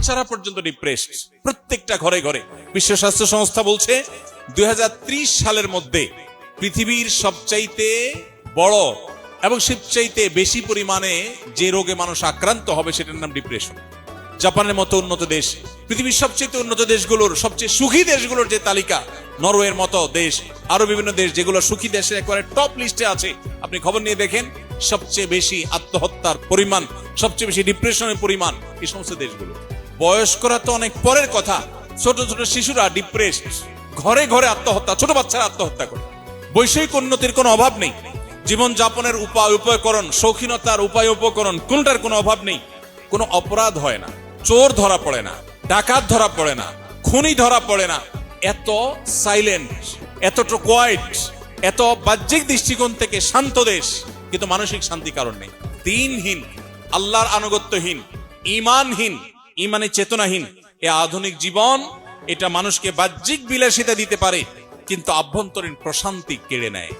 বাচ্চারা পর্যন্ত ডিপ্রেসড, প্রত্যেকটা ঘরে ঘরে। বিশ্ব স্বাস্থ্য সংস্থা বলছে 2030 সালের মধ্যে পৃথিবীর সবচাইতে বড় এবং সবচাইতে বেশি পরিমাণে যে রোগে মানুষ আক্রান্ত হবে সেটার নাম ডিপ্রেশন। জাপানের মতো উন্নত দেশ, পৃথিবীর সবচেয়ে উন্নত দেশগুলোর সবচেয়ে সুখী দেশগুলোর যে তালিকা, নরওয়ের মতো দেশ, আরো বিভিন্ন দেশ যেগুলো সুখী দেশের একেবারে টপ লিস্টে আছে, আপনি খবর নিয়ে দেখেন সবচেয়ে বেশি আত্মহত্যার পরিমাণ, সবচেয়ে বেশি ডিপ্রেশনের পরিমাণ এই সমস্ত দেশগুলো। বয়স্করা তো অনেক পরের কথা, ছোট ছোট শিশুরা ডিপ্রেসড, ঘরে ঘরে আত্মহত্যা, ছোট বাচ্চারা আত্মহত্যা করে। বৈষয়িক উন্নতির কোনো অভাব নেই, জীবন যাপনের উপকরণ, শৌখিনতার উপকরণ, কোনটার কোনো অভাব নেই। কোনো অপরাধ হয় না, চোর ধরা পড়ে না, ডাকাত ধরা পড়ে না, খুনি ধরা পড়ে না। এত সাইলেন্ট, এতটা কোয়াইট, এত বাহ্যিক দৃষ্টিকোণ থেকে শান্ত দেশ, কিন্তু মানসিক শান্তি কারণ নেই। দিনহীন, আল্লাহর আনুগত্যহীন, ঈমানহীন, ঈমানে চেতনাহীন এই আধুনিক জীবন, এটা মানুষকে বাহ্যিক বিলাসিতা দিতে পারে কিন্তু আভ্যন্তরীণ প্রশান্তি কেড়ে নেয়।